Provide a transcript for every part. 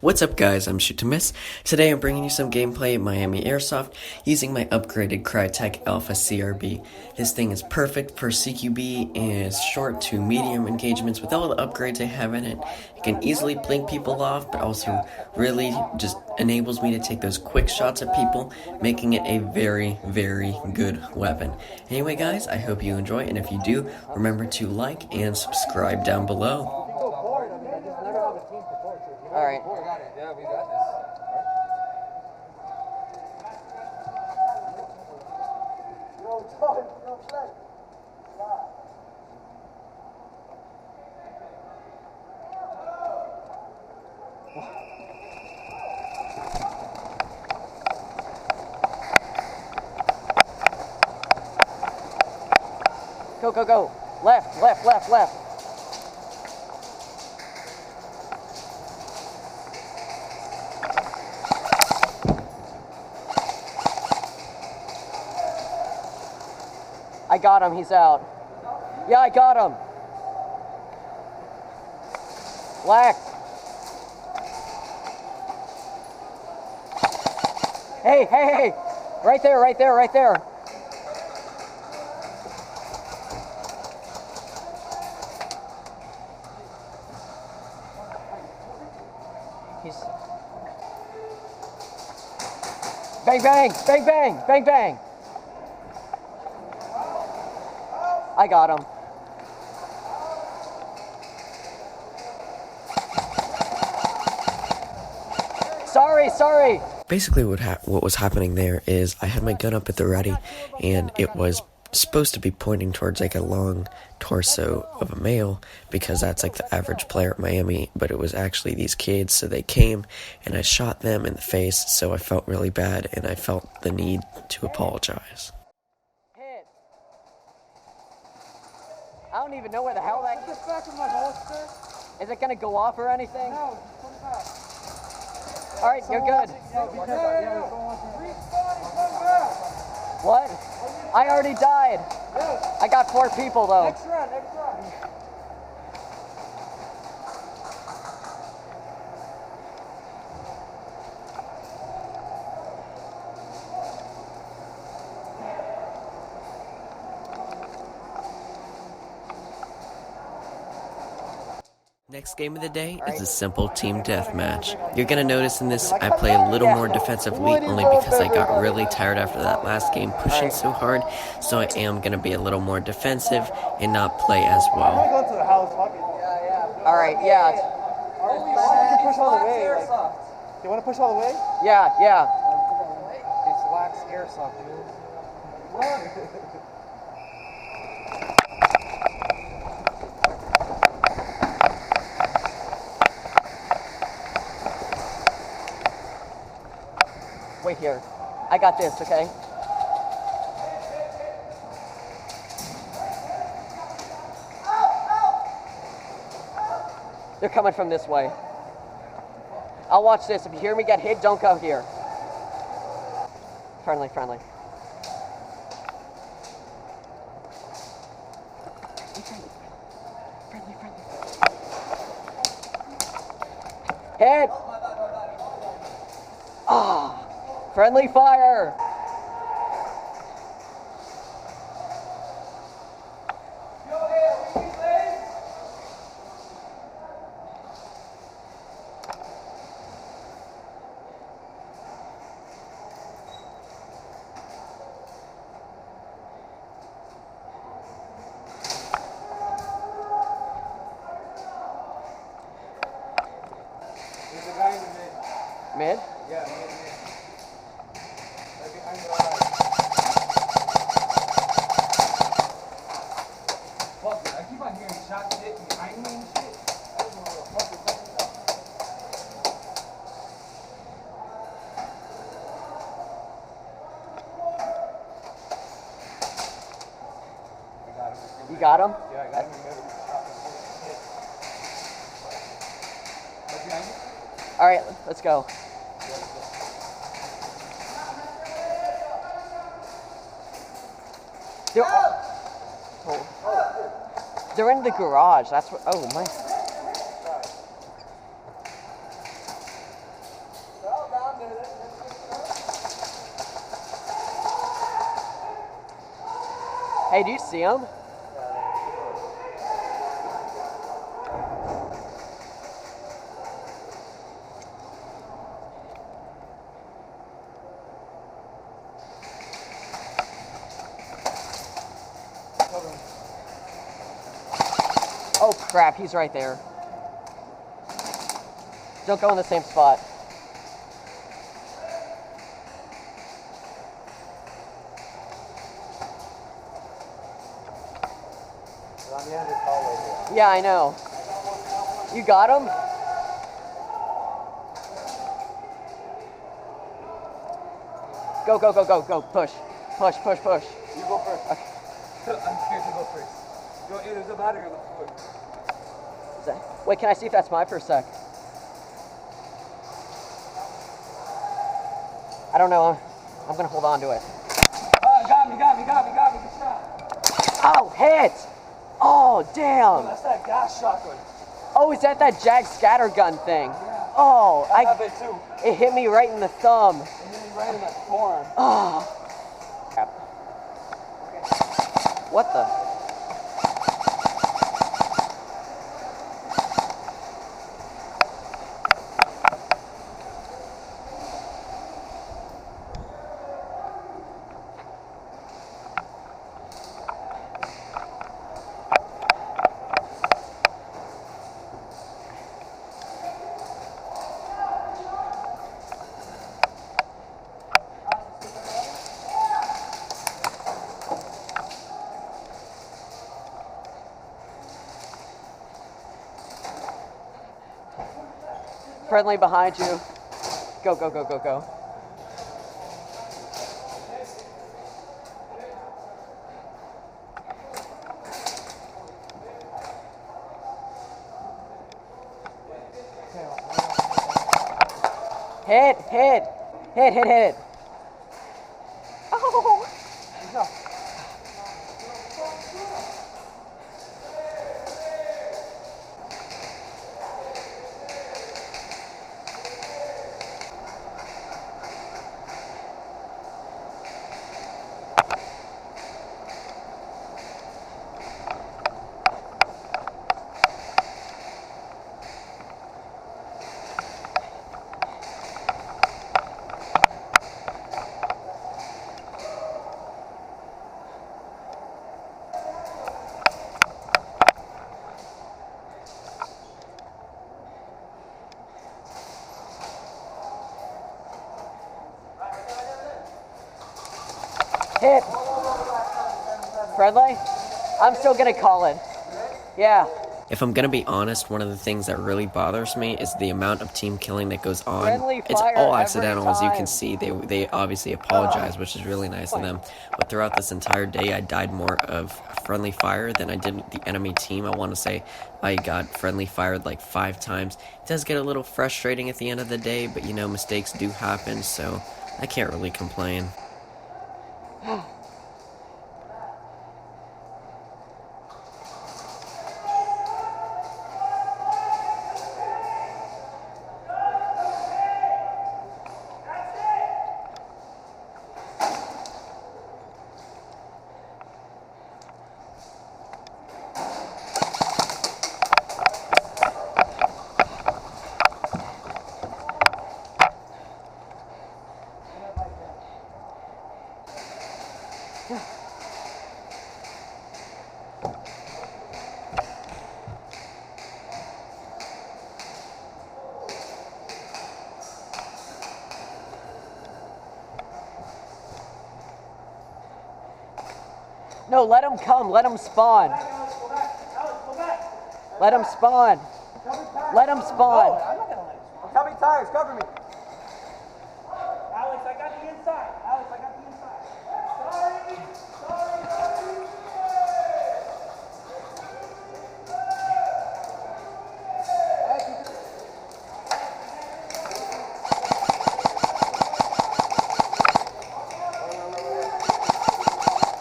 What's up guys, I'm Shoot to Miss. Today I'm bringing you some gameplay in Miami Airsoft using my upgraded Crytek Alpha CRB. This thing is perfect for CQB and short to medium engagements with all the upgrades I have in it. It can easily blink people off, but also really just enables me to take those quick shots at people, making it a very, very good weapon. Anyway guys, I hope you enjoy, and if you do, remember to like and subscribe down below. Alright. Yeah, we got this. Go, go, go. Left, left, left, left. I got him, he's out. Yeah, I got him. Black. Hey, hey, hey. Right there, right there, right there. He's... Bang, bang, bang, bang, bang, bang. I got him. Sorry. Basically what was happening there is I had my gun up at the ready, and it was supposed to be pointing towards like a long torso of a male, because that's like the average player at Miami, but it was actually these kids, so they came and I shot them in the face, so I felt really bad and I felt the need to apologize. I don't even know where the hell that Get back in my holster. is. It gonna go off or anything? No, put it back. All right, you're good. What? I already died. I got 4 people though. Next round. Next game of the day is a simple team deathmatch. You're gonna notice in this I play a little more defensively, only because I got really tired after that last game pushing so hard, so I am gonna be a little more defensive and not play as well. All right, yeah. You push all the way. You want to push all the way? Yeah. It's lax airsoft, dude. Wait here. I got this, okay? They're coming from this way. I'll watch this. If you hear me get hit, don't go here. Friendly. Hit! Ah! Friendly fire! There's a guy in the mid. Mid? Yeah, mid. Right behind the Fuck it, I keep on hearing shots hit behind me and shit. I don't know what the fuck is that. I got him. You got him? Yeah, I got him in the middle. Right behind you? All right, let's go. They're in the garage. That's what. Oh my. Hey, do you see him? Oh crap, he's right there. Don't go in the same spot. Yeah, I know. You got him? Go, go, go, go, go. Push. Push, push, push. You go first. Okay. I'm scared to go first. Go, hey, there's a battery on the floor. Wait, can I see if that's mine for a sec? I don't know. I'm gonna hold on to it. Got me. Good shot. Oh, hit! Oh, damn! That's that gas shotgun. Oh, is that Jag scattergun thing? Yeah. Oh, I have it too. it hit me right in the thumb. It hit me right in that forearm. Oh. Crap. What the? Friendly behind you. Go, go, go, go, go. Hit. Oh. No. Hit. Friendly? I'm still gonna call it. Yeah. If I'm gonna be honest, one of the things that really bothers me is the amount of team killing that goes on. Friendly It's fire all every accidental, as you can time. see. They obviously apologize, which is really nice of them. But throughout this entire day, I died more of friendly fire than I did the enemy team. I want to say I got friendly fired like 5 times. It does get a little frustrating at the end of the day, but you know, mistakes do happen, so I can't really complain. No, let him come. Let him spawn. Let him spawn. Let him spawn. I'm not gonna let you. I'm coming tires, cover me. Alex, I got the inside. Sorry.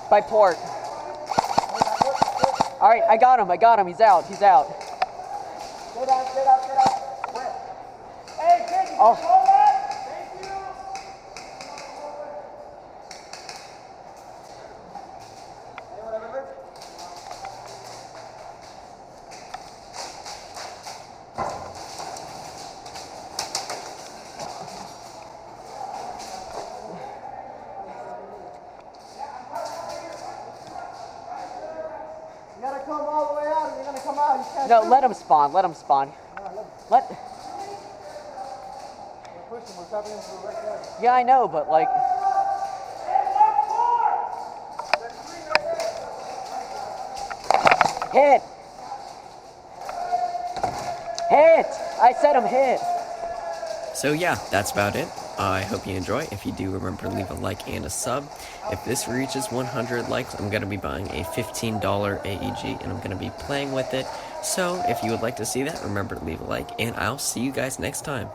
By port. All right, I got him. He's out. Get out. Where? Hey, kid, you Oh. can hold that? Thank you. Hey, whatever. No, let him spawn. Let him spawn. Let. Yeah, I know, but like. Hit. Hit. I said him hit. So yeah, that's about it. I hope you enjoy. If you do, remember to leave a like and a sub. If this reaches 100 likes, I'm going to be buying a $15 AEG, and I'm going to be playing with it. So if you would like to see that, remember to leave a like, and I'll see you guys next time.